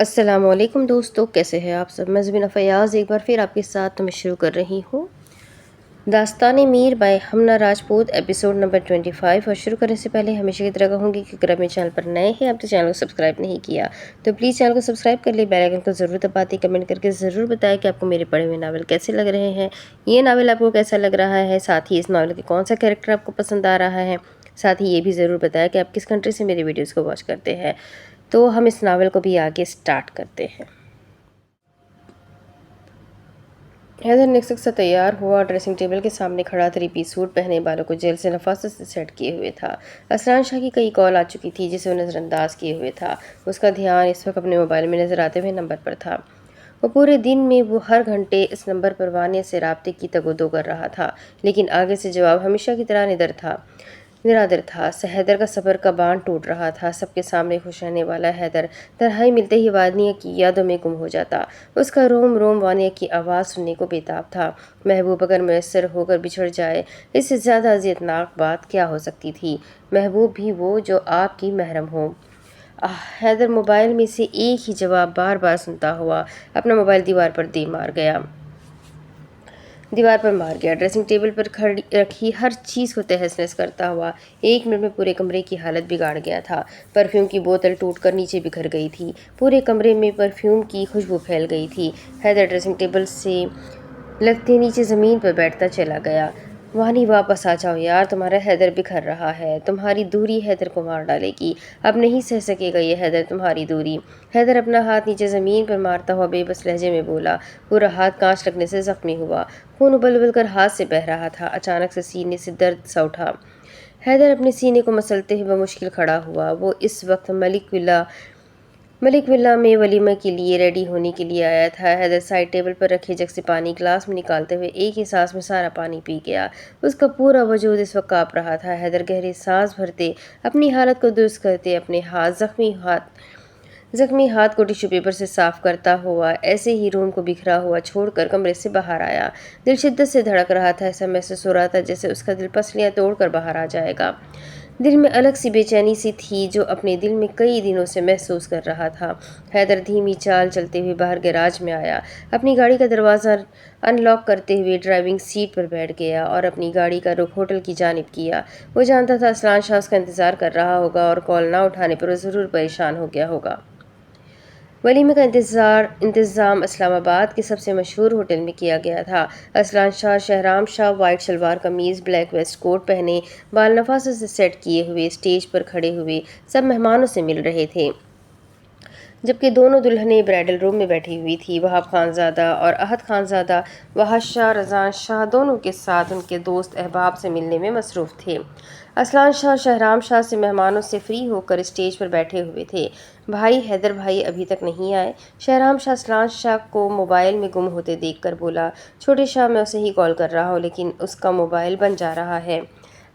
السلام علیکم دوستو، کیسے ہیں آپ سب؟ میں زبینہ فیاض ایک بار پھر آپ کے ساتھ میں شروع کر رہی ہوں داستان میر by Humna Rajput episode number 25۔ اور شروع کرنے سے پہلے ہمیشہ کی طرح کہوں گی کہ اگر آپ میرے چینل پر نئے ہیں، آپ نے چینل کو سبسکرائب نہیں کیا تو پلیز چینل کو سبسکرائب کر لیں، بیل آئیکن کو ضرور دبائیں، کمنٹ کر کے ضرور بتائیں کہ آپ کو میرے پڑھے ہوئے ناول کیسے لگ رہے ہیں، یہ ناول آپ کو کیسا لگ رہا ہے، ساتھ ہی اس ناول کے کون سا کریکٹر آپ کو پسند آ رہا ہے، ساتھ ہی یہ بھی ضرور بتائیں کہ آپ کس کنٹری سے میری ویڈیوز کو واچ کرتے ہیں۔ تو ہم اس ناول کو بھی آگے سٹارٹ کرتے ہیں۔ حیدر نکسک سے تیار ہوا اور ڈریسنگ ٹیبل کے سامنے کھڑا 3 پیس سوٹ پہنے، بالوں کو جیل سے نفاست سے سیٹ کیے ہوئے تھا۔ اسرار شاہ کی کئی کال آ چکی تھی جسے وہ نظر انداز کیے ہوئے تھا۔ اس کا دھیان اس وقت اپنے موبائل میں نظر آتے ہوئے نمبر پر تھا۔ وہ پورے دن میں وہ ہر گھنٹے اس نمبر پر وانیہ سے رابطے کی تگ و دو کر رہا تھا، لیکن آگے سے جواب ہمیشہ کی طرح نرادر تھا۔ حیدر کا صبر کا باندھ ٹوٹ رہا تھا۔ سب کے سامنے خوش رہنے والا حیدر تنہائی ملتے ہی وانیہ کی یادوں میں گم ہو جاتا۔ اس کا روم روم وانیہ کی آواز سننے کو بیتاب تھا۔ محبوب اگر میسر ہو کر بچھڑ جائے، اس سے زیادہ اذیت ناک بات کیا ہو سکتی تھی؟ محبوب بھی وہ جو آپ کی محرم ہو۔ حیدر موبائل میں سے ایک ہی جواب بار بار سنتا ہوا اپنا موبائل دیوار پر مار گیا۔ ڈریسنگ ٹیبل پر رکھی ہر چیز کو تہس نہس کرتا ہوا 1 منٹ میں پورے کمرے کی حالت بگاڑ گیا تھا۔ پرفیوم کی بوتل ٹوٹ کر نیچے بکھر گئی تھی۔ پورے کمرے میں پرفیوم کی خوشبو پھیل گئی تھی۔ حیدر ڈریسنگ ٹیبل سے لگتے نیچے زمین پر بیٹھتا چلا گیا۔ وانی واپس آ جاؤ یار، تمہارا حیدر بکھر رہا ہے۔ تمہاری دوری حیدر کو مار ڈالے گی۔ اب نہیں سہ سکے گا یہ حیدر تمہاری دوری۔ حیدر اپنا ہاتھ نیچے زمین پر مارتا ہوا بے بس لہجے میں بولا۔ پورا ہاتھ کانچ لگنے سے زخمی ہوا۔ خون ابل ابل کر ہاتھ سے بہہ رہا تھا۔ اچانک سے سینے سے درد سا اٹھا۔ حیدر اپنے سینے کو مسلتے ہوئے بمشکل کھڑا ہوا۔ وہ اس وقت ملک ولا میں ولیمہ کے لیے ریڈی ہونے کے لیے آیا تھا۔ حیدر سائڈ ٹیبل پر رکھے جگ سے پانی گلاس میں نکالتے ہوئے ایک ہی سانس میں سارا پانی پی گیا۔ اس کا پورا وجود اس وقت کانپ رہا تھا۔ حیدر گہری سانس بھرتے، اپنی حالت کو درست کرتے، اپنے زخمی ہاتھ کو ٹیشو پیپر سے صاف کرتا ہوا ایسے ہی روم کو بکھرا ہوا چھوڑ کر کمرے سے باہر آیا۔ دل شدت سے دھڑک رہا تھا۔ ایسا محسوس ہو رہا تھا جیسے اس کا دل پسلیاں توڑ کر باہر آ جائے گا۔ دل میں الگ سی بے چینی سی تھی جو اپنے دل میں کئی دنوں سے محسوس کر رہا تھا۔ حیدر دھیمی چال چلتے ہوئے باہر گیراج میں آیا، اپنی گاڑی کا دروازہ ان لاک کرتے ہوئے ڈرائیونگ سیٹ پر بیٹھ گیا اور اپنی گاڑی کا رخ ہوٹل کی جانب کیا۔ وہ جانتا تھا اسرار شاہ اس کا انتظار کر رہا ہوگا اور کال نہ اٹھانے پر وہ ضرور پریشان ہو گیا ہوگا۔ ولیمے کا انتظام اسلام آباد کے سب سے مشہور ہوٹل میں کیا گیا تھا۔ اسرار شاہ، شہرام شاہ وائٹ شلوار قمیض، بلیک ویسٹ کوٹ پہنے، بال نفاست سے سیٹ کیے ہوئے اسٹیج پر کھڑے ہوئے سب مہمانوں سے مل رہے تھے، جبکہ دونوں دلہنیں برائڈل روم میں بیٹھی ہوئی تھیں۔ وہاب خانزادہ اور احد خانزادہ وحد شاہ، رضوان شاہ دونوں کے ساتھ ان کے دوست احباب سے ملنے میں مصروف تھے۔ اسرار شاہ شہرام شاہ سے مہمانوں سے فری ہو کر اسٹیج پر بیٹھے ہوئے تھے۔ بھائی حیدر بھائی ابھی تک نہیں آئے؟ شہرام شاہ اسرار شاہ کو موبائل میں گم ہوتے دیکھ کر بولا۔ چھوٹے شاہ، میں اسے ہی کال کر رہا ہوں لیکن اس کا موبائل بند جا رہا ہے۔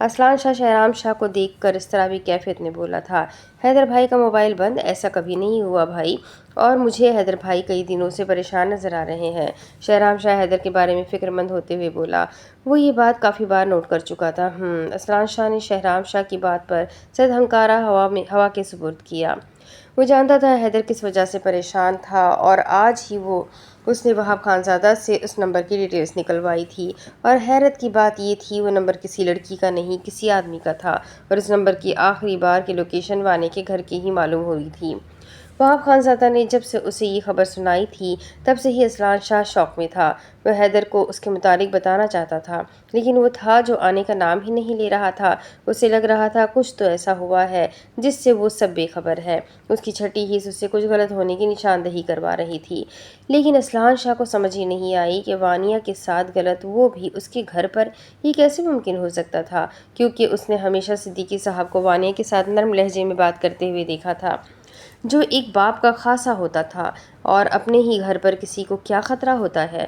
اسرار شاہ شہرام شاہ کو دیکھ کر اضطرابی کیفیت میں بولا تھا۔ حیدر بھائی کا موبائل بند؟ ایسا کبھی نہیں ہوا بھائی، اور مجھے حیدر بھائی کئی دنوں سے پریشان نظر آ رہے ہیں۔ شہرام شاہ حیدر کے بارے میں فکر مند ہوتے ہوئے بولا۔ وہ یہ بات کافی بار نوٹ کر چکا تھا۔ اسرار شاہ نے شہرام شاہ کی بات پر صد ہنکارہ ہوا کے سپرد کیا۔ وہ جانتا تھا حیدر کس وجہ سے پریشان تھا اور آج ہی اس نے وہاب خانزادہ سے اس نمبر کی ڈیٹیلز نکلوائی تھی، اور حیرت کی بات یہ تھی وہ نمبر کسی لڑکی کا نہیں، کسی آدمی کا تھا، اور اس نمبر کی آخری بار کی لوکیشن وانی کے گھر کی ہی معلوم ہوئی تھی۔ وہاب خانزادہ نے جب سے اسے یہ خبر سنائی تھی تب سے ہی اسرار شاہ شوق میں تھا۔ وہ حیدر کو اس کے متعلق بتانا چاہتا تھا، لیکن وہ تھا جو آنے کا نام ہی نہیں لے رہا تھا۔ اسے لگ رہا تھا کچھ تو ایسا ہوا ہے جس سے وہ سب بے خبر ہے۔ اس کی چھٹی حس اس سے کچھ غلط ہونے کی نشاندہی کروا رہی تھی، لیکن اسرار شاہ کو سمجھ ہی نہیں آئی کہ وانیہ کے ساتھ غلط، وہ بھی اس کے گھر پر، یہ کیسے ممکن ہو سکتا تھا، کیونکہ اس نے ہمیشہ صدیقی صاحب کو وانیہ کے ساتھ نرم لہجے میں بات کرتے ہوئے دیکھا تھا، جو ایک باپ کا خاصا ہوتا تھا، اور اپنے ہی گھر پر کسی کو کیا خطرہ ہوتا ہے۔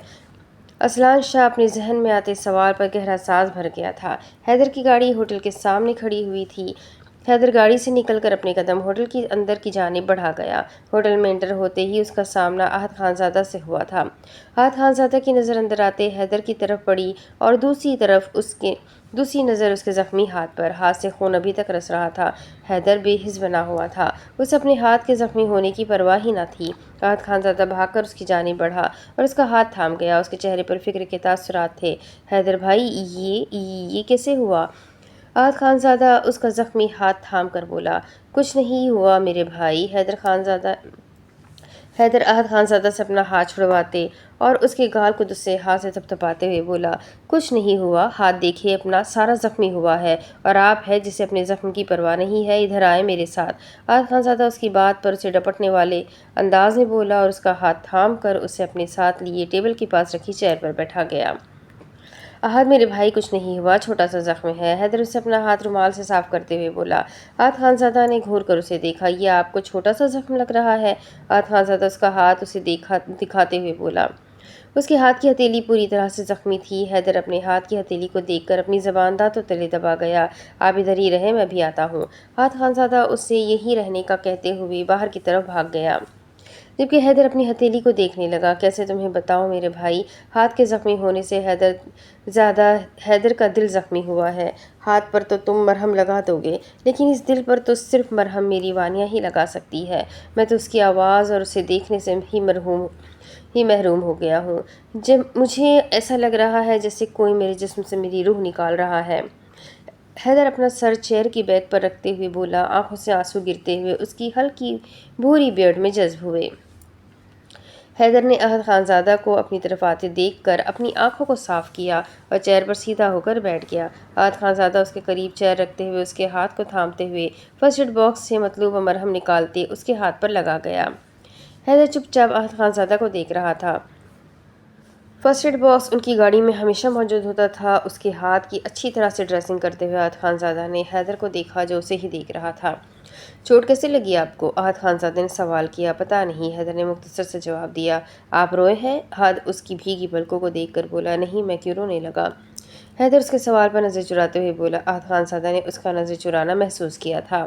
اسرار شاہ اپنے ذہن میں آتے سوال پر گہرا سانس بھر گیا تھا۔ حیدر کی گاڑی ہوٹل کے سامنے کھڑی ہوئی تھی۔ حیدر گاڑی سے نکل کر اپنے قدم ہوٹل کی اندر کی جانب بڑھا گیا۔ ہوٹل میں انٹر ہوتے ہی اس کا سامنا احد خانزادہ سے ہوا تھا۔ احد خانزادہ کی نظر اندر آتے حیدر کی طرف پڑی اور دوسری نظر اس کے زخمی ہاتھ پر۔ ہاتھ سے خون ابھی تک رس رہا تھا۔ حیدر بے حس بنا ہوا تھا۔ اسے اپنے ہاتھ کے زخمی ہونے کی پرواہ ہی نہ تھی۔ احد خانزادہ بھاگ کر اس کی جانب بڑھا اور اس کا ہاتھ تھام گیا۔ اس کے چہرے پر فکر کے تاثرات تھے۔ حیدر بھائی، یہ کیسے ہوا؟ احد خانزادہ اس کا زخمی ہاتھ تھام کر بولا۔ کچھ نہیں ہوا میرے بھائی۔ حیدر احد خانزادہ سے اپنا ہاتھ چھڑواتے اور اس کے گال کو دوسرے ہاتھ سے تھپتھپاتے ہوئے بولا۔ کچھ نہیں ہوا، ہاتھ دیکھیے اپنا، سارا زخمی ہوا ہے، اور آپ ہے جسے اپنے زخم کی پرواہ نہیں ہے، ادھر آئے میرے ساتھ۔ احد خانزادہ اس کی بات پر اسے ڈپٹنے والے انداز میں بولا اور اس کا ہاتھ تھام کر اسے اپنے ساتھ لیے ٹیبل کے پاس رکھی چیئر پر بیٹھا گیا۔ احد میرے بھائی، کچھ نہیں ہوا، چھوٹا سا زخم ہے۔ حیدر اسے اپنا ہاتھ رومال سے صاف کرتے ہوئے بولا۔ احد خانزادہ نے گھور کر اسے دیکھا۔ یہ آپ کو چھوٹا سا زخم لگ رہا ہے؟ احد خانزادہ اس کا ہاتھ اسے دکھاتے ہوئے بولا۔ اس کے ہاتھ کی ہتھیلی پوری طرح سے زخمی تھی۔ حیدر اپنے ہاتھ کی ہتھیلی کو دیکھ کر اپنی زبان دانتوں تلے دبا گیا۔ آپ ادھر ہی رہیں، میں بھی آتا ہوں۔ احد خانزادہ اس سے یہیں رہنے کا کہتے ہوئے باہر کی طرف بھاگ گیا، جبکہ حیدر اپنی ہتھیلی کو دیکھنے لگا۔ کیسے تمہیں بتاؤں میرے بھائی، ہاتھ کے زخمی ہونے سے حیدر کا دل زخمی ہوا ہے۔ ہاتھ پر تو تم مرہم لگا دو گے، لیکن اس دل پر تو صرف مرہم میری وانیہ ہی لگا سکتی ہے۔ میں تو اس کی آواز اور اسے دیکھنے سے ہی محروم ہو گیا ہوں۔ مجھے ایسا لگ رہا ہے جیسے کوئی میرے جسم سے میری روح نکال رہا ہے۔ حیدر اپنا سر چیئر کی بیک پر رکھتے ہوئے بولا، آنکھوں سے آنسو گرتے ہوئے اس کی ہلکی بھوری بیئرڈ میں جذب ہوئے۔ حیدر نے احد خانزادہ کو اپنی طرف آتے دیکھ کر اپنی آنکھوں کو صاف کیا اور چیئر پر سیدھا ہو کر بیٹھ گیا۔ احد خانزادہ اس کے قریب چیئر رکھتے ہوئے اس کے ہاتھ کو تھامتے ہوئے فرسٹ ایڈ باکس سے مطلوبہ مرہم نکالتے اس کے ہاتھ پر لگا گیا۔ حیدر چپ چاپ احد خانزادہ کو دیکھ رہا تھا۔ فرسٹ ایڈ باکس ان کی گاڑی میں ہمیشہ موجود ہوتا تھا۔ اس کے ہاتھ کی اچھی طرح سے ڈریسنگ کرتے ہوئے احد خانزادہ نے حیدر کو دیکھا جو اسے ہی دیکھ رہا تھا۔ چوٹ کیسے لگی آپ کو؟ احد خانزادہ نے سوال کیا۔ پتہ نہیں، حیدر نے مختصر سے جواب دیا۔ آپ روئے ہیں؟ احد اس کی بھیگی پلکوں کو دیکھ کر بولا۔ نہیں، میں کیوں رونے لگا؟ حیدر اس کے سوال پر نظر چراتے ہوئے بولا۔ احد خانزادہ نے اس کا نظر چرانا محسوس کیا تھا۔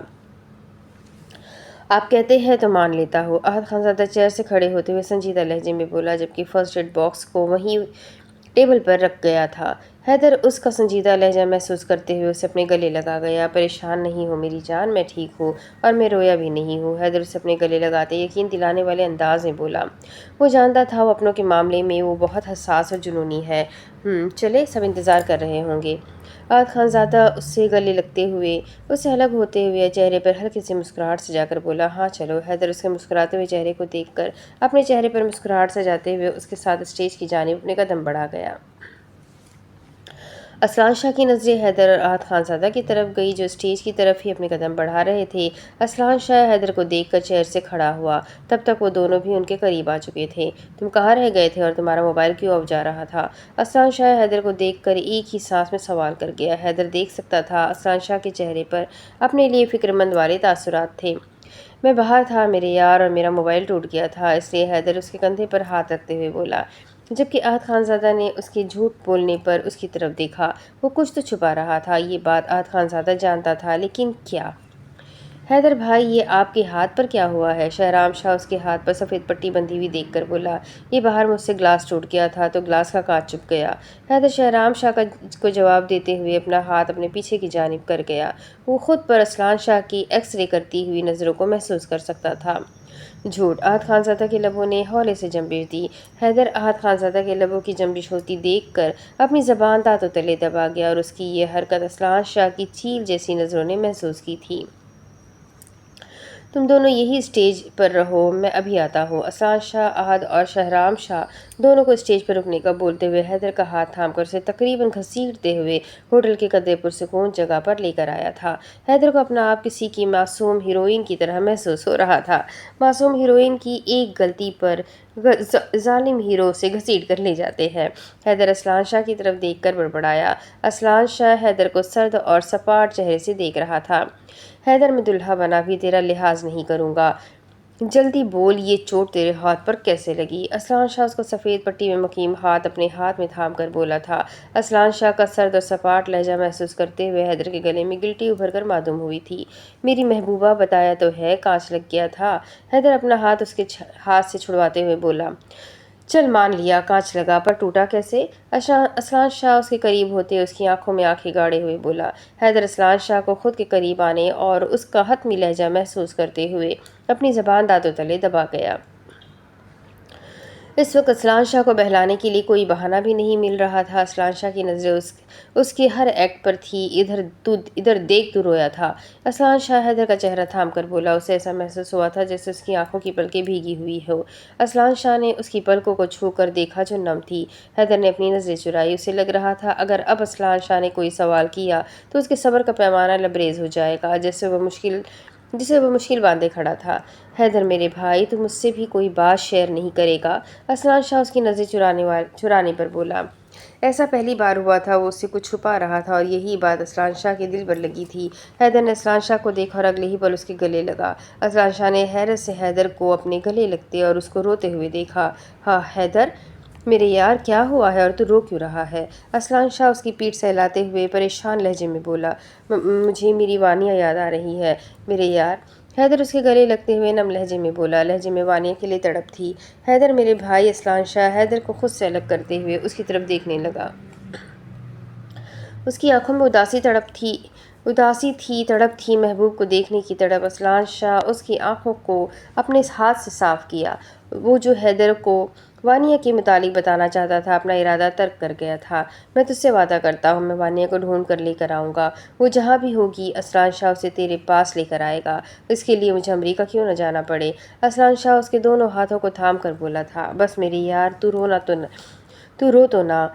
آپ کہتے ہیں تو مان لیتا ہوں۔ احد خانزادہ چیئر سے کھڑے ہوتے ہوئے سنجیدہ لہجے میں بولا، جبکہ فرسٹ ایڈ باکس کو وہیں ٹیبل پر رکھ گیا تھا۔ حیدر اس کا سنجیدہ لہجہ محسوس کرتے ہوئے اسے اپنے گلے لگا گیا۔ پریشان نہیں ہو میری جان، میں ٹھیک ہوں اور میں رویا بھی نہیں ہوں، حیدر اسے اپنے گلے لگاتے یقین دلانے والے انداز میں بولا۔ وہ جانتا تھا وہ اپنوں کے معاملے میں وہ بہت حساس اور جنونی ہے۔ چلے، سب انتظار کر رہے ہوں گے۔ احد خانزادہ اس سے گلے لگتے ہوئے اس سے الگ ہوتے ہوئے چہرے پر ہلکی سی مسکراہٹ سجا کر بولا، ہاں چلو۔ حیدر اس کے مسکراتے ہوئے چہرے کو دیکھ کر اپنے چہرے پر مسکراہٹ سجاتے ہوئے اس کے ساتھ اسٹیج کی جانب اپنے قدم بڑھا گیا۔ اسلان شاہ کی نظریں حیدر اور احد خانزادہ کی طرف گئی جو اسٹیج کی طرف ہی اپنے قدم بڑھا رہے تھے۔ اسلان شاہ حیدر کو دیکھ کر چیئر سے کھڑا ہوا۔ تب تک وہ دونوں بھی ان کے قریب آ چکے تھے۔ تم کہاں رہ گئے تھے اور تمہارا موبائل کیوں اب جا رہا تھا؟ اسلان شاہ حیدر کو دیکھ کر ایک ہی سانس میں سوال کر گیا۔ حیدر دیکھ سکتا تھا اسلان شاہ کے چہرے پر اپنے لیے فکرمند والے تاثرات تھے۔ میں باہر تھا میرے یار اور میرا موبائل ٹوٹ گیا تھا، اس لیے حیدر اس کے کندھے پر ہاتھ رکھتے ہوئے بولا، جبکہ احد خانزادہ نے اس کے جھوٹ بولنے پر اس کی طرف دیکھا۔ وہ کچھ تو چھپا رہا تھا، یہ بات احد خانزادہ جانتا تھا، لیکن کیا؟ حیدر بھائی، یہ آپ کے ہاتھ پر کیا ہوا ہے؟ شہرام شاہ اس کے ہاتھ پر سفید پٹی بندھی ہوئی دیکھ کر بولا۔ یہ باہر مجھ سے گلاس ٹوٹ گیا تھا تو گلاس کا کانچ چپ گیا۔ حیدر شہرام شاہ کو جواب دیتے ہوئے اپنا ہاتھ اپنے پیچھے کی جانب کر گیا۔ وہ خود پر اسلان شاہ کی ایکس رے کرتی ہوئی نظروں کو محسوس کر سکتا تھا۔ جھوٹ! احد خانزادہ کے لبوں نے ہولے سے جنبش دی۔ حیدر احد خانزادہ کے لبوں کی جنبش ہوتی دیکھ کر اپنی زبان دانتوں تلے دبا گیا اور اس کی یہ حرکت اسلان شاہ کی چیل جیسی نظروں نے محسوس کی تھی۔ تم دونوں یہی اسٹیج پر رہو، میں ابھی آتا ہوں۔ اسلان شاہ احد اور شہرام شاہ دونوں کو اسٹیج پر رکنے کا بولتے ہوئے حیدر کا ہاتھ تھام کر اسے تقریباً گھسیٹتے ہوئے ہوٹل کے قدرے پرسکون جگہ پر لے کر آیا تھا۔ حیدر کو اپنا آپ کسی کی معصوم ہیروئن کی طرح محسوس ہو رہا تھا۔ معصوم ہیروئن کی ایک غلطی پر ظالم ہیرو سے گھسیٹ کر لے جاتے ہیں۔ حیدر اسلان شاہ کی طرف دیکھ کر بڑبڑایا۔ اسلان شاہ حیدر کو سرد اور سپاٹ چہرے سے دیکھ رہا تھا۔ حیدر، میں دلہا بنا بھی تیرا لحاظ نہیں کروں گا۔ جلدی بول، یہ چوٹ تیرے ہاتھ پر کیسے لگی؟ اسلان شاہ اس کو سفید پٹی میں مقیم ہاتھ اپنے ہاتھ میں تھام کر بولا تھا۔ اسلان شاہ کا سرد اور سپاٹ لہجہ محسوس کرتے ہوئے حیدر کے گلے میں گلٹی ابھر کر معدوم ہوئی تھی۔ میری محبوبہ، بتایا تو ہے کانچ لگ گیا تھا۔ حیدر اپنا ہاتھ اس کے ہاتھ سے چھڑواتے ہوئے بولا۔ چل مان لیا کانچ لگا، پر ٹوٹا کیسے؟ اسلان شاہ اس کے قریب ہوتے اس کی آنکھوں میں آنکھیں گاڑے ہوئے بولا۔ حیدر اسلان شاہ کو خود کے قریب آنے اور اس کا حتمی لہجہ محسوس کرتے ہوئے اپنی زبان دانتوں تلے دبا گیا۔ اس وقت اسلان شاہ کو بہلانے کے لیے کوئی بہانہ بھی نہیں مل رہا تھا۔ اسلان شاہ کی نظریں اس کے ہر ایکٹ پر تھی۔ ادھر دیکھ، تو رویا تھا۔ اسلان شاہ حیدر کا چہرہ تھام کر بولا۔ اسے ایسا محسوس ہوا تھا جیسے اس کی آنکھوں کی پلکیں بھیگی ہوئی ہو۔ اسلان شاہ نے اس کی پلکوں کو چھو کر دیکھا جو نم تھی۔ حیدر نے اپنی نظریں چرائی۔ اسے لگ رہا تھا اگر اب اسلان شاہ نے کوئی سوال کیا تو اس کے صبر کا پیمانہ لبریز ہو جائے گا، جسے وہ مشکل باندھے کھڑا تھا۔ حیدر میرے بھائی، تو مجھ سے بھی کوئی بات شیئر نہیں کرے گا؟ اسلان شاہ اس کی نظریں چرانے پر بولا۔ ایسا پہلی بار ہوا تھا، وہ اس سے کچھ چھپا رہا تھا اور یہی بات اسلان شاہ کے دل پر لگی تھی۔ حیدر نے اسلان شاہ کو دیکھا اور اگلے ہی پل اس کے گلے لگا۔ اسلان شاہ نے حیرت سے حیدر کو اپنے گلے لگتے اور اس کو روتے ہوئے دیکھا۔ ہاں حیدر میرے یار، کیا ہوا ہے اور تو رو کیوں رہا ہے؟ اسلان شاہ اس کی پیٹھ سہلاتے ہوئے پریشان لہجے میں بولا۔ مجھے میری وانیہ یاد آ رہی ہے میرے یار۔ حیدر اس کے گلے لگتے ہوئے نم لہجے میں بولا، لہجے میں وانیہ کے لیے تڑپ تھی۔ حیدر میرے بھائی، اسلان شاہ حیدر کو خود سے الگ کرتے ہوئے اس کی طرف دیکھنے لگا۔ اس کی آنکھوں میں اداسی تھی، تڑپ تھی، محبوب کو دیکھنے کی تڑپ۔ اسلان شاہ اس کی آنکھوں کو اپنے ہاتھ سے صاف کیا۔ وہ جو حیدر کو وانیہ کے متعلق بتانا چاہتا تھا، اپنا ارادہ ترک کر گیا تھا۔ میں تجھ سے وعدہ کرتا ہوں، میں وانیہ کو ڈھونڈ کر لے کر آؤں گا۔ وہ جہاں بھی ہوگی، اسلان شاہ اسے تیرے پاس لے کر آئے گا، اس کے لیے مجھے امریکہ کیوں نہ جانا پڑے۔ اسلان شاہ اس کے دونوں ہاتھوں کو تھام کر بولا تھا۔ بس میرے یار، تو رو تو نہ،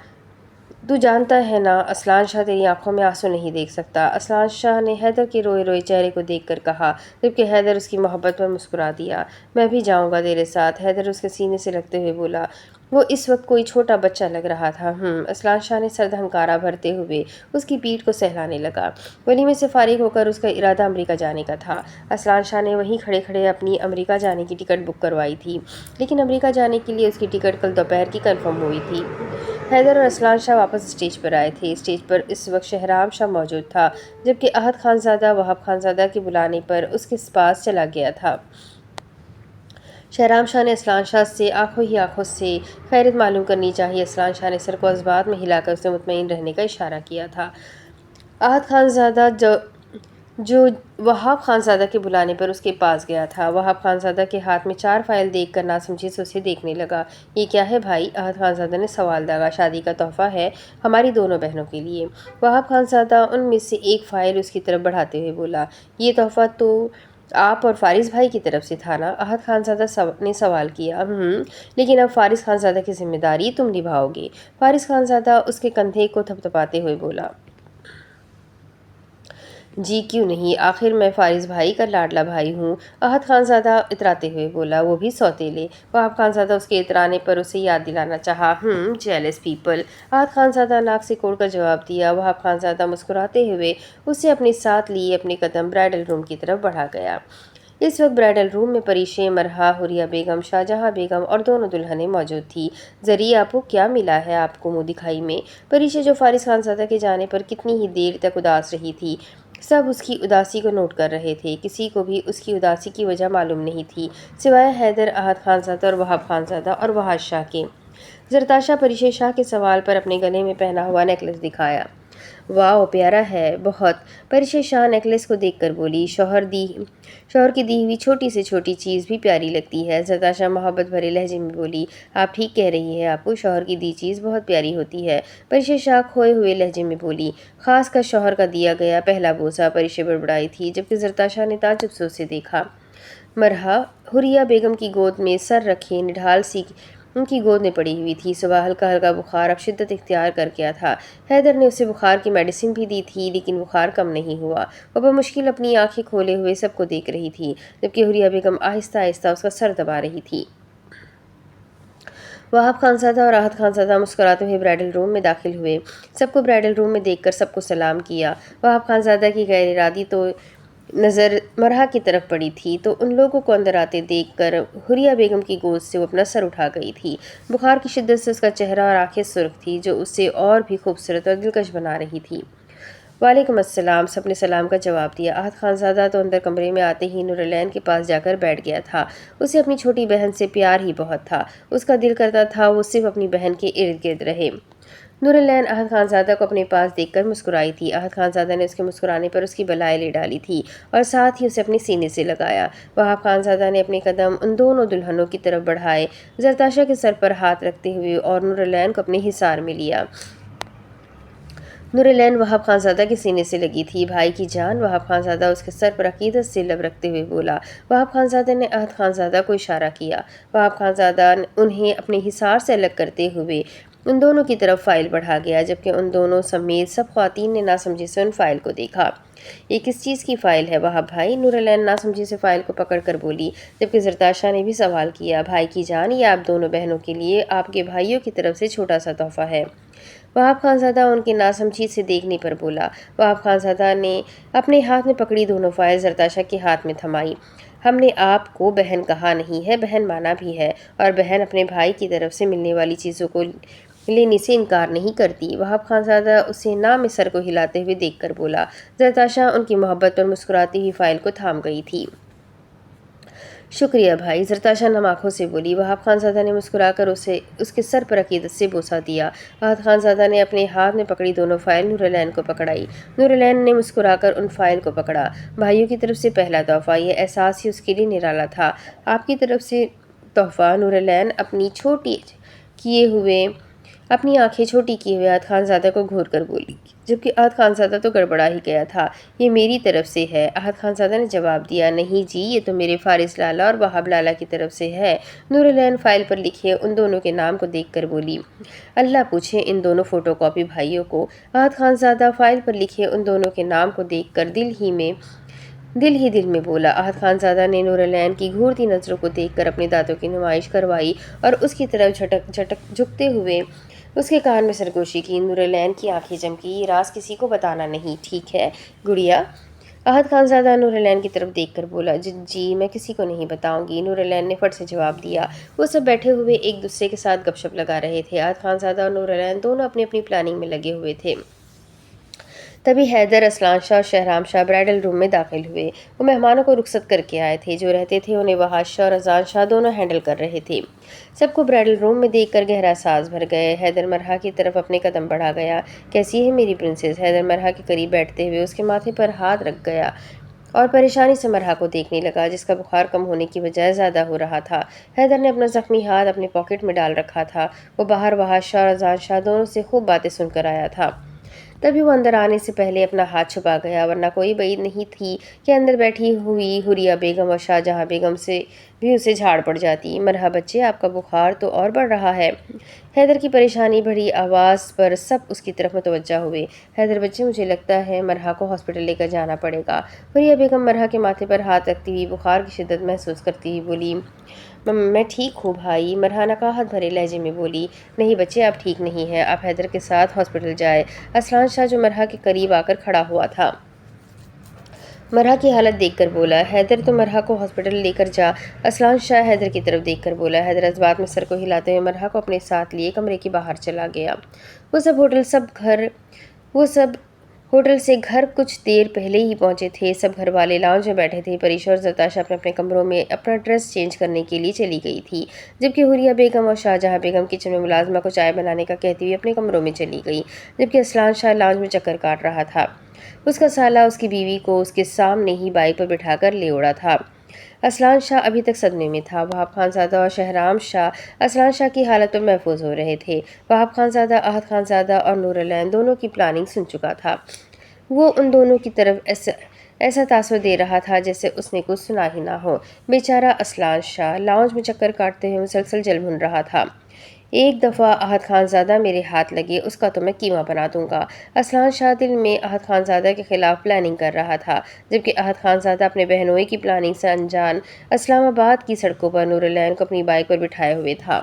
تو جانتا ہے نا اسلان شاہ تیری آنکھوں میں آنسو نہیں دیکھ سکتا۔ اسلان شاہ نے حیدر کے روئے روئے چہرے کو دیکھ کر کہا، جبکہ حیدر اس کی محبت پر مسکرا دیا۔ میں بھی جاؤں گا تیرے ساتھ، حیدر اس کے سینے سے لگتے ہوئے بولا۔ وہ اس وقت کوئی چھوٹا بچہ لگ رہا تھا۔ اسلان شاہ نے سرد ہنکارا بھرتے ہوئے اس کی پیٹھ کو سہلانے لگا۔ ولیمے سے فارغ ہو کر اس کا ارادہ امریکہ جانے کا تھا۔ اسلان شاہ نے وہیں کھڑے کھڑے اپنی امریکہ جانے کی ٹکٹ بک کروائی تھی، لیکن امریکہ جانے کے لیے اس کی ٹکٹ کل دوپہر کی کنفرم ہوئی تھی۔ حیدر اور اسلان شاہ واپس اسٹیج پر آئے تھے۔ اسٹیج پر اس وقت شہرام شاہ موجود تھا، جبکہ احد خانزادہ وہاب خانزادہ کے بلانے پر اس کے پاس چلا گیا تھا۔ شہرام شاہ نے اسلان شاہ سے آنکھوں سے خیریت معلوم کرنی چاہیے۔ اسلان شاہ نے سر کو اسبات میں ہلا کر اسے مطمئن رہنے کا اشارہ کیا تھا۔ احد خانزادہ جو وہاب خانزادہ کے بلانے پر اس کے پاس گیا تھا، وہاب خانزادہ کے ہاتھ میں 4 فائل دیکھ کر ناسمجھی سے اسے دیکھنے لگا۔ یہ کیا ہے بھائی؟ احد خانزادہ نے سوال داغا۔ شادی کا تحفہ ہے، ہماری دونوں بہنوں کے لیے۔ وہاب خانزادہ ان میں سے ایک فائل اس کی طرف بڑھاتے ہوئے بولا۔ یہ تحفہ تو آپ اور فارس بھائی کی طرف سے تھا نا؟ احد خانزادہ نے سوال کیا۔ لیکن اب فارس خانزادہ کی ذمہ داری تم نبھاؤ گے۔ فارس خانزادہ اس کے کندھے کو تھپتھپاتے ہوئے بولا۔ جی کیوں نہیں، آخر میں فارس بھائی کا لاڈلا بھائی ہوں، احد خانزادہ اتراتے ہوئے بولا۔ وہ بھی سوتیلے؟ وہاب خانزادہ اس کے اترانے پر اسے یاد دلانا چاہا۔ جیلس پیپل، احد خانزادہ ناک سے کوڑ کر جواب دیا۔ وہاب خانزادہ مسکراتے ہوئے اسے اپنے ساتھ لیے اپنے قدم برائڈل روم کی طرف بڑھا گیا۔ اس وقت برائڈل روم میں پریشیں، مرحا، حوریہ بیگم، شاہجہاں بیگم اور دونوں دلہنیں موجود تھیں۔ زری آپو، کیا ملا ہے آپ کو منہ دکھائی میں؟ پریشیں، جو فارس خانزادہ کے جانے پر کتنی ہی دیر تک اداس رہی تھی، سب اس کی اداسی کو نوٹ کر رہے تھے۔ کسی کو بھی اس کی اداسی کی وجہ معلوم نہیں تھی، سوائے حیدر، احد خانزادہ اور وہاب خانزادہ اور وحاش شاہ کے۔ زرتاشا پریشے شاہ کے سوال پر اپنے گلے میں پہنا ہوا نیکلس دکھایا۔ واؤ، پیارا ہے بہت، پریشے شاہ نیکلس کو دیکھ کر بولی۔ شوہر کی دی ہوئی چھوٹی سے چھوٹی چیز بھی پیاری لگتی ہے، زرتاشا محبت بھرے لہجے میں بولی۔ آپ ٹھیک کہہ رہی ہیں آپو، شوہر کی دی چیز بہت پیاری ہوتی ہے، پریشے شاہ کھوئے ہوئے لہجے میں بولی۔ خاص کر شوہر کا دیا گیا پہلا بوسہ، پریشے بڑبڑائی تھی، جبکہ زرتاشا نے تعجب سے اسے دیکھا۔ مرحا، حوریہ بیگم کی گود میں سر رکھے نڈھال سی ان کی گود میں پڑی ہوئی تھی۔ صبح ہلکا ہلکا بخار اب شدت اختیار کر گیا تھا۔ حیدر نے اسے بخار کی میڈیسن بھی دی تھی، لیکن بخار کم نہیں ہوا۔ وہ بمشکل اپنی آنکھیں کھولے ہوئے سب کو دیکھ رہی تھی، جبکہ حوریہ بیگم آہستہ آہستہ اس کا سر دبا رہی تھی۔ وہاب خانزادہ اور احد خانزادہ مسکراتے ہوئے برائڈل روم میں داخل ہوئے۔ سب کو برائڈل روم میں دیکھ کر سب کو سلام کیا۔ وہاب خانزادہ کی غیر ارادی نظر مرحا کی طرف پڑی تھی تو ان لوگوں کو اندر آتے دیکھ کر حریہ بیگم کی گود سے وہ اپنا سر اٹھا گئی تھی۔ بخار کی شدت سے اس کا چہرہ اور آنکھیں سرخ تھی جو اسے اور بھی خوبصورت اور دلکش بنا رہی تھی۔ وعلیکم السلام، سب نے سلام کا جواب دیا۔ احد خانزادہ تو اندر کمرے میں آتے ہی نور العین کے پاس جا کر بیٹھ گیا تھا۔ اسے اپنی چھوٹی بہن سے پیار ہی بہت تھا۔ اس کا دل کرتا تھا وہ صرف اپنی بہن کے ارد گرد رہے۔ نور العین احد خانزادہ کو اپنے پاس دیکھ کر مسکرائی تھی۔ احد خانزادہ نے اس کے مسکرانے پر اس کی بلائیں لے ڈالی تھی اور ساتھ ہی اسے اپنے سینے سے لگایا۔ وہاب خانزادہ نے اپنے قدم ان دونوں دلہنوں کی طرف بڑھائے، زرتاشا کے سر پر ہاتھ رکھتے ہوئے، اور نور العین کو اپنے حصار میں لیا۔ نور العین وہاب خانزادہ کے سینے سے لگی تھی۔ بھائی کی جان، وہاب خانزادہ اس کے سر پر عقیدت سے لب رکھتے ہوئے بولا۔ وہاب خانزادہ نے احد خانزادہ کو اشارہ کیا۔ وہاب خانزادہ انہیں اپنے حصار سے الگ کرتے ہوئے ان دونوں کی طرف فائل بڑھا گیا، جبکہ ان دونوں سمیت سب خواتین نے ناسمجھی سے ان فائل کو دیکھا۔ یہ کس چیز کی فائل ہے وہاب بھائی؟ نور العین ناسمجھی سے فائل کو پکڑ کر بولی، جبکہ زرتاشا نے بھی سوال کیا۔ بھائی کی جان، یہ آپ دونوں بہنوں کے لیے آپ کے بھائیوں کی طرف سے چھوٹا سا تحفہ ہے۔ وہاب خانزادہ ان کے ناسمجھی سے دیکھنے پر بولا۔ وہاب خانزادہ نے اپنے ہاتھ میں پکڑی دونوں فائل زرتاشا کے ہاتھ میں تھمائی۔ ہم نے آپ کو بہن کہا نہیں ہے، بہن مانا بھی ہے، اور بہن اپنے بھائی کی طرف سے ملنے والی چیزوں کو لینے سے انکار نہیں کرتی۔ وہاب خانزادہ اسے نہ میں سر کو ہلاتے ہوئے دیکھ کر بولا۔ زرتاشا ان کی محبت پر مسکراتی ہوئی فائل کو تھام گئی تھی۔ شکریہ بھائی، زرتاشا نم آنکھوں سے بولی۔ وہاب خانزادہ نے مسکرا کر اسے اس کے سر پر عقیدت سے بوسہ دیا۔ احد خانزادہ نے اپنے ہاتھ میں پکڑی دونوں فائل نور العین کو پکڑائی۔ نور العین نے مسکرا کر ان فائل کو پکڑا۔ بھائیوں کی طرف سے پہلا تحفہ، یہ احساس ہی اس کے لیے نرالا تھا۔ آپ کی طرف سے تحفہ؟ نور العین اپنی آنکھیں چھوٹی کیے ہوئے احد خانزادہ کو گھور کر بولی، جبکہ احد خانزادہ تو گڑبڑا ہی گیا تھا۔ یہ میری طرف سے ہے، احد خانزادہ نے جواب دیا۔ نہیں جی، یہ تو میرے فارس لالا اور وہاب لالا کی طرف سے ہے۔ نور العین فائل پر لکھے ان دونوں کے نام کو دیکھ کر بولی۔ اللہ پوچھے ان دونوں فوٹو کاپی بھائیوں کو۔ احد خانزادہ فائل پر لکھے ان دونوں کے نام کو دیکھ کر دل میں بولا۔ احد خانزادہ نے نور العین کی گھورتی نظروں کو دیکھ کر اپنے دانتوں کی نمائش کروائی اور اس کی طرف جھکتے ہوئے اس کے کان میں سرگوشی کی۔ نور العین کی آنکھیں چمکی۔ یہ راز کسی کو بتانا نہیں، ٹھیک ہے گڑیا؟ احد خانزادہ نور العین کی طرف دیکھ کر بولا۔ جی میں کسی کو نہیں بتاؤں گی، نور العین نے فٹ سے جواب دیا۔ وہ سب بیٹھے ہوئے ایک دوسرے کے ساتھ گپ شپ لگا رہے تھے۔ احد خانزادہ اور نور العین دونوں اپنی اپنی پلاننگ میں لگے ہوئے تھے۔ تبھی حیدر، اسلان شاہ اور شہرام شاہ برائڈل روم میں داخل ہوئے۔ وہ مہمانوں کو رخصت کر کے آئے تھے۔ جو رہتے تھے انہیں وحاش شاہ اور اذان شاہ دونوں ہینڈل کر رہے تھے۔ سب کو برائڈل روم میں دیکھ کر گہرا سانس بھر گئے۔ حیدر مرحا کی طرف اپنے قدم بڑھا گیا۔ کیسی ہے میری پرنسس؟ حیدر مرحا کے قریب بیٹھتے ہوئے اس کے ماتھے پر ہاتھ رکھ گیا اور پریشانی سے مرحا کو دیکھنے لگا، جس کا بخار کم ہونے کی بجائے زیادہ ہو رہا تھا۔ حیدر نے اپنا زخمی ہاتھ اپنے پاکٹ میں ڈال رکھا تھا۔ وہ باہر وحاش شاہ اور اذان شاہ دونوں سے خوب باتیں سن کر آیا تھا۔ تبھی وہ اندر آنے سے پہلے اپنا ہاتھ چھپا گیا، ورنہ کوئی بعید نہیں تھی کہ اندر بیٹھی ہوئی حریہ بیگم اور شاہ جہاں بیگم سے بھی اسے جھاڑ پڑ جاتی۔ مرحبا بچے، آپ کا بخار تو اور بڑھ رہا ہے۔ حیدر کی پریشانی بھری آواز پر سب اس کی طرف متوجہ ہوئے۔ حیدر بچے، مجھے لگتا ہے مرحا کو ہاسپٹل لے کر جانا پڑے گا۔ حریہ بیگم مرحا کے ماتھے پر ہاتھ رکھتی ہوئی بخار کی شدت محسوس کرتی ہوئی بولی۔ میں ٹھیک ہوں بھائی، مرحا نقاہت بھرے لہجے میں بولی۔ نہیں بچے، آپ ٹھیک نہیں ہیں، آپ حیدر کے ساتھ ہاسپٹل جائیں۔ اسلان شاہ جو مرحا کے قریب آ کر کھڑا ہوا تھا، مرحا کی حالت دیکھ کر بولا۔ حیدر تو مرحا کو ہاسپٹل لے کر جا۔ اسلان شاہ حیدر کی طرف دیکھ کر بولا۔ حیدر اس بات میں سر کو ہلاتے ہوئے مرحا کو اپنے ساتھ لیے کمرے کے باہر چلا گیا۔ وہ سب ہوٹل سے گھر کچھ دیر پہلے ہی پہنچے تھے۔ سب گھر والے لاؤنج میں بیٹھے تھے۔ پریشا اور زرتاشا اپنے اپنے کمروں میں اپنا ڈریس چینج کرنے کے لیے چلی گئی تھی، جبکہ حریہ بیگم اور شاہ جہاں بیگم کچن میں ملازمہ کو چائے بنانے کا کہتی ہوئی اپنے کمروں میں چلی گئی، جبکہ اسلان شاہ لاؤنج میں چکر کاٹ رہا تھا۔ اس کا سالہ اس کی بیوی کو اس کے سامنے ہی بائک پر بٹھا کر لے اڑا تھا۔ اسلان شاہ ابھی تک صدمے میں تھا۔ وہاب خانزادہ اور شہرام شاہ اسلان شاہ کی حالت پر محفوظ ہو رہے تھے۔ وہاب خانزادہ احد خانزادہ اور نور العین دونوں کی پلاننگ سن چکا تھا۔ وہ ان دونوں کی طرف ایسا تاثر دے رہا تھا جیسے اس نے کچھ سنا ہی نہ ہو۔ بیچارہ اسلان شاہ لاؤنج میں چکر کاٹتے ہوئے مسلسل جل بھن رہا تھا۔ ایک دفعہ احد خانزادہ میرے ہاتھ لگے، اس کا تو میں قیمہ بنا دوں گا۔ اسلان شاہ دل میں احد خانزادہ کے خلاف پلاننگ کر رہا تھا، جبکہ احد خانزادہ اپنے بہنوئی کی پلاننگ سے انجان اسلام آباد کی سڑکوں پر نور العین کو اپنی بائک پر بٹھائے ہوئے تھا۔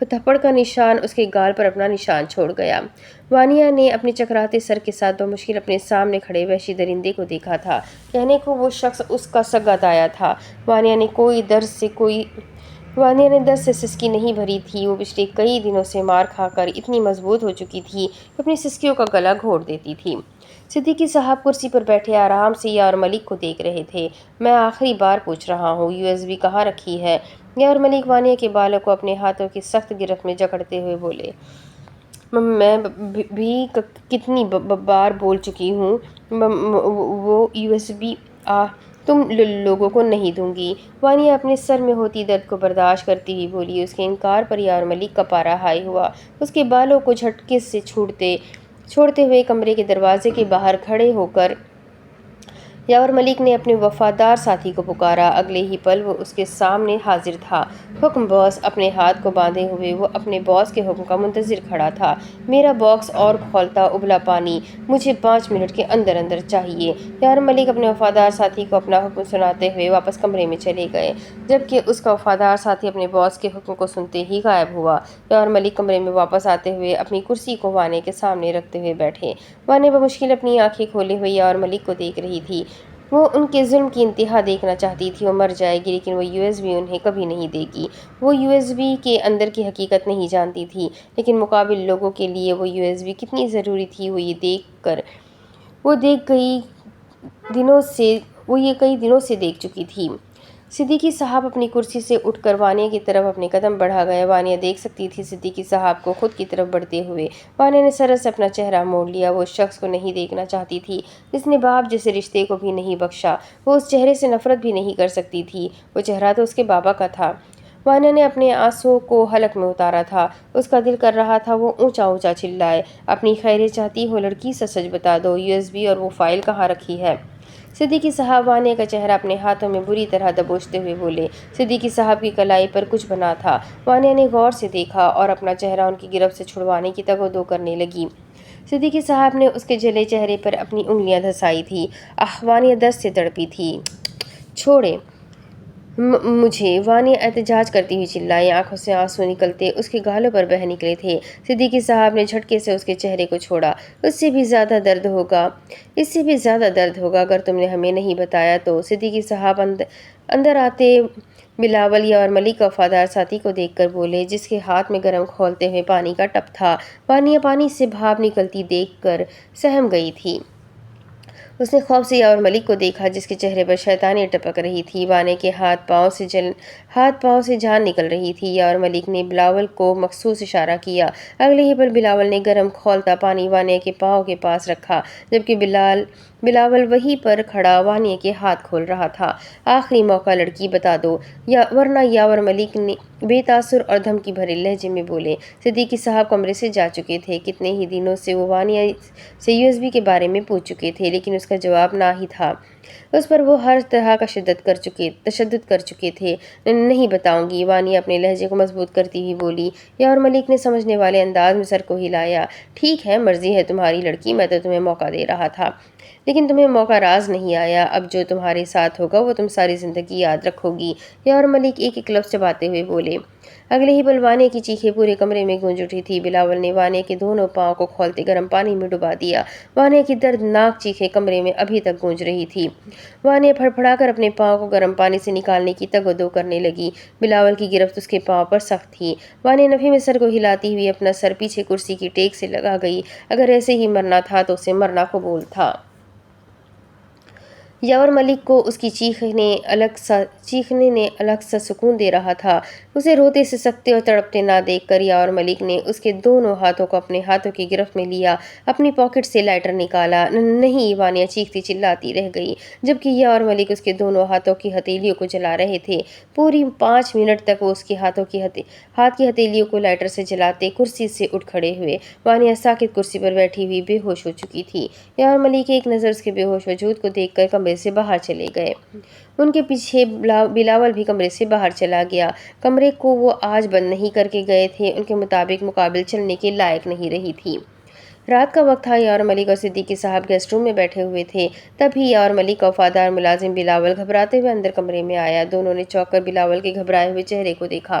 تھپڑ کا نشان اس کے گال پر اپنا نشان چھوڑ گیا۔ وانیہ نے اپنے چکراتے سر کے ساتھ بمشکل اپنے سامنے کھڑے وحشی درندے کو دیکھا تھا۔ کہنے کو وہ شخص اس کا سگا دایا تھا۔ وانیہ نے درد سے سسکی نہیں بھری تھی۔ وہ پچھلے کئی دنوں سے مار کھا کر اتنی مضبوط ہو چکی تھی کہ اپنی سسکیوں کا گلا گھونٹ دیتی تھی۔ صدیقی صاحب کرسی پر بیٹھے آرام سے یاور ملک کو دیکھ رہے تھے۔ میں آخری بار پوچھ رہا ہوں، USB کہاں رکھی ہے؟ یاور ملک وانیہ کے بالوں کو اپنے ہاتھوں کی سخت گرفت میں جکڑتے ہوئے بولے۔ میں بھی کتنی بار بول چکی ہوں، وہ USB تم لوگوں کو نہیں دوں گی۔ وانیہ اپنے سر میں ہوتی درد کو برداشت کرتی ہوئی بولی۔ اس کے انکار پر یاور ملک کا پارا ہائی ہوا۔ اس کے بالوں کو جھٹکے سے چھوڑتے ہوئے کمرے کے دروازے کے باہر کھڑے ہو کر یاور ملک نے اپنے وفادار ساتھی کو پکارا۔ اگلے ہی پل وہ اس کے سامنے حاضر تھا۔ حکم باس۔ اپنے ہاتھ کو باندھے ہوئے وہ اپنے باس کے حکم کا منتظر کھڑا تھا۔ میرا باکس اور کھولتا ابلا پانی مجھے 5 منٹ کے اندر اندر چاہیے۔ یاور ملک اپنے وفادار ساتھی کو اپنا حکم سناتے ہوئے واپس کمرے میں چلے گئے، جبکہ اس کا وفادار ساتھی اپنے باس کے حکم کو سنتے ہی غائب ہوا۔ یاور ملک کمرے میں واپس آتے ہوئے اپنی کرسی کو وانیہ کے سامنے رکھتے ہوئے بیٹھے۔ وانیہ بمشکل اپنی آنکھیں کھولے ہوئے یاور ملک کو دیکھ رہی تھی۔ وہ ان کے ظلم کی انتہا دیکھنا چاہتی تھی۔ وہ مر جائے گی لیکن وہ USB انہیں کبھی نہیں دے گی۔ وہ USB کے اندر کی حقیقت نہیں جانتی تھی، لیکن مقابل لوگوں کے لیے وہ USB کتنی ضروری تھی وہ یہ کئی دنوں سے دیکھ چکی تھی۔ صدیقی صاحب اپنی کرسی سے اٹھ کر وانیہ کی طرف اپنے قدم بڑھا گئے۔ وانیہ دیکھ سکتی تھی صدیقی صاحب کو خود کی طرف بڑھتے ہوئے۔ وانیہ نے سرعت سے اپنا چہرہ موڑ لیا۔ وہ اس شخص کو نہیں دیکھنا چاہتی تھی جس نے باپ جیسے رشتے کو بھی نہیں بخشا۔ وہ اس چہرے سے نفرت بھی نہیں کر سکتی تھی۔ وہ چہرہ تو اس کے بابا کا تھا۔ وانیہ نے اپنے آنسوؤں کو حلق میں اتارا تھا۔ اس کا دل کر رہا تھا وہ اونچا اونچا چلائے، اپنی خیریں چاہتی ہو لڑکی سچ سچ بتا دو، USB اور وہ فائل کہاں رکھی ہے؟ صدیقی صاحب وانیہ کا چہرہ اپنے ہاتھوں میں بری طرح دبوچتے ہوئے بولے۔ صدیقی صاحب کی کلائی پر کچھ بنا تھا۔ وانیہ نے غور سے دیکھا اور اپنا چہرہ ان کی گرفت سے چھڑوانے کی تگ و دو کرنے لگی۔ صدیقی صاحب نے اس کے جلے چہرے پر اپنی انگلیاں دھسائی تھیں۔ وانیہ درد سے تڑپی تھی۔ چھوڑیں مجھے، وانیہ احتجاج کرتی ہوئی چلائی۔ آنکھوں سے آنسو نکلتے اس کے گالوں پر بہہ نکلے تھے۔ صدیقی صاحب نے جھٹکے سے اس کے چہرے کو چھوڑا۔ اس سے بھی زیادہ درد ہوگا اگر تم نے ہمیں نہیں بتایا تو۔ صدیقی صاحب اندر آتے بلاول یاور ملک کا وفادار ساتھی کو دیکھ کر بولے، جس کے ہاتھ میں گرم کھولتے ہوئے پانی کا ٹب تھا۔ وانیہ پانی سے بھاپ نکلتی دیکھ کر سہم گئی تھی۔ اس نے خوف سے یاور ملک کو دیکھا جس کے چہرے پر شیطانیت ٹپک رہی تھی۔ وانیہ کے ہاتھ پاؤں سے جان نکل رہی تھی۔ یاور ملک نے بلاول کو مخصوص اشارہ کیا۔ اگلے ہی پل بلاول نے گرم کھولتا پانی وانیہ کے پاؤں کے پاس رکھا، جبکہ بلاول وہیں پر کھڑا وانیہ کے ہاتھ کھول رہا تھا۔ آخری موقع لڑکی، بتا دو ورنہ، یاور ملک نے بے تاثر اور دھمکی بھرے لہجے میں بولے۔ صدیقی صاحب کمرے سے جا چکے تھے۔ کتنے ہی دنوں سے وہ وانیہ سے USB کے بارے میں پوچھ چکے تھے، لیکن اس کا جواب نہ ہی تھا۔ اس پر وہ ہر طرح کا تشدد کر چکے تھے۔ نہیں بتاؤں گی، وانیہ اپنے لہجے کو مضبوط کرتی ہوئی بولی۔ یاور ملک نے سمجھنے والے انداز میں سر کو ہلایا۔ ٹھیک ہے، مرضی ہے تمہاری لڑکی، میں تو تمہیں موقع دے رہا تھا، لیکن تمہیں موقع راز نہیں آیا۔ اب جو تمہارے ساتھ ہوگا وہ تم ساری زندگی یاد رکھو گی، یاور ملک ایک ایک لفظ چباتے ہوئے بولے۔ اگلے ہی پل وانیہ کی چیخیں پورے کمرے میں گونج اٹھی تھی۔ بلاول نے وانیہ کے دونوں پاؤں کو کھولتے گرم پانی میں ڈبا دیا۔ وانیہ کی دردناک چیخیں کمرے میں ابھی تک گونج رہی تھی۔ وانیہ پھڑپھڑا کر اپنے پاؤں کو گرم پانی سے نکالنے کی تگ و دو کرنے لگی۔ بلاول کی گرفت اس کے پاؤں پر سخت تھی۔ وانیہ نفی میں سر کو ہلاتی ہوئی اپنا سر پیچھے کرسی کی ٹیک سے لگا گئی۔ اگر ایسے ہی مرنا تھا تو اسے مرنا قبول تھا۔ یاور ملک کو اس کی چیخنے نے الگ سا سکون دے رہا تھا۔ اسے روتے سسکتے اور تڑپتے نہ دیکھ کر یاور ملک نے اس کے دونوں ہاتھوں کو اپنے ہاتھوں کی گرفت میں لیا، اپنی پاکٹ سے لائٹر نکالا۔ نہیں، وانیہ چیختی چلاتی رہ گئی، جبکہ یاور ملک اس کے دونوں ہاتھوں کی ہتھیلیوں کو جلا رہے تھے۔ پوری 5 منٹ تک وہ اس کے ہاتھ کی ہتھیلیوں کو لائٹر سے جلاتے کرسی سے اٹھ کھڑے ہوئے۔ وانیہ ساکت کرسی پر بیٹھی ہوئی بے ہوش ہو چکی تھی۔ یاور ملک ایک نظر اس کے بے ہوش وجود کو دیکھ کر کمرے سے باہر چلے گئے۔ ان کے پیچھے بلاول بھی کمرے سے باہر چلا گیا۔ کمرے کو وہ آج بند نہیں کر کے گئے تھے، ان کے مطابق مقابل چلنے کے لائق نہیں رہی تھی۔ رات کا وقت تھا۔ یاور ملک اور صدیقی صاحب گیسٹ روم میں بیٹھے ہوئے تھے۔ تبھی یاور ملک کا وفادار ملازم بلاول گھبراتے ہوئے اندر کمرے میں آیا۔ دونوں نے چونک کر بلاول کے گھبرائے ہوئے چہرے کو دیکھا۔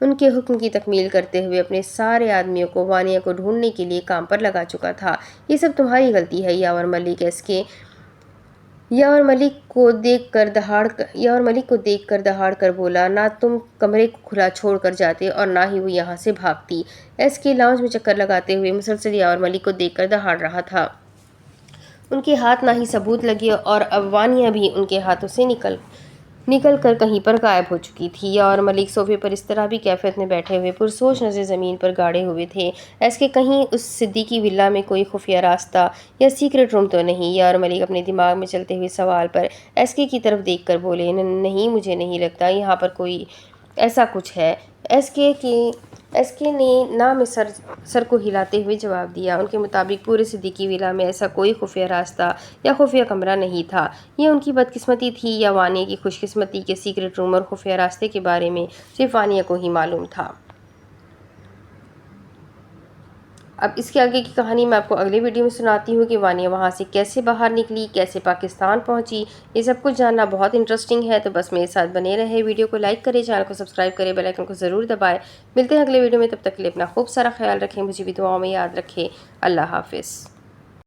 ان کے حکم کی تکمیل کرتے ہوئے اپنے سارے آدمیوں کو وانیہ کو ڈھونڈنے کے لیے کام پر لگا چکا تھا۔ یہ سب تمہاری غلطی ہے، یاور ملک کو دیکھ کر دہاڑ کر بولا، نہ تم کمرے کو کھلا چھوڑ کر جاتے اور نہ ہی وہ یہاں سے بھاگتی۔ ایس کے لاؤنج میں چکر لگاتے ہوئے مسلسل یاور ملک کو دیکھ کر دہاڑ رہا تھا۔ ان کے ہاتھ نہ ہی ثبوت لگے اور اب وانیہ بھی ان کے ہاتھوں سے نکل کر کہیں پر غائب ہو چکی تھی۔ یاور ملک صوفے پر اضطرابی کیفیت میں بیٹھے ہوئے پرسوچ نظریں زمین پر گاڑے ہوئے تھے۔ ایس کے کہیں اس صدیقی ولا میں کوئی خفیہ راستہ یا سیکرٹ روم تو نہیں؟ یاور ملک اپنے دماغ میں چلتے ہوئے سوال پر ایس کے کی طرف دیکھ کر بولے، نہیں، مجھے نہیں لگتا یہاں پر کوئی ایسا کچھ ہے۔ ایس کے نے نہ میں سر کو ہلاتے ہوئے جواب دیا۔ ان کے مطابق پورے صدیقی ولا میں ایسا کوئی خفیہ راستہ یا خفیہ کمرہ نہیں تھا۔ یہ ان کی بدقسمتی تھی یا وانیہ کی خوش قسمتی کہ سیکرٹ روم اور خفیہ راستے کے بارے میں صرف وانیہ کو ہی معلوم تھا۔ اب اس کے آگے کی کہانی میں آپ کو اگلے ویڈیو میں سناتی ہوں کہ وانیہ وہاں سے کیسے باہر نکلی، کیسے پاکستان پہنچی۔ یہ سب کچھ جاننا بہت انٹرسٹنگ ہے، تو بس میرے ساتھ بنے رہے، ویڈیو کو لائک کریں، چینل کو سبسکرائب کریں، بیل آئیکن کو ضرور دبائیں۔ ملتے ہیں اگلے ویڈیو میں، تب تک کے لیے اپنا خوب سارا خیال رکھیں، مجھے بھی دعاؤں میں یاد رکھیں۔ اللہ حافظ۔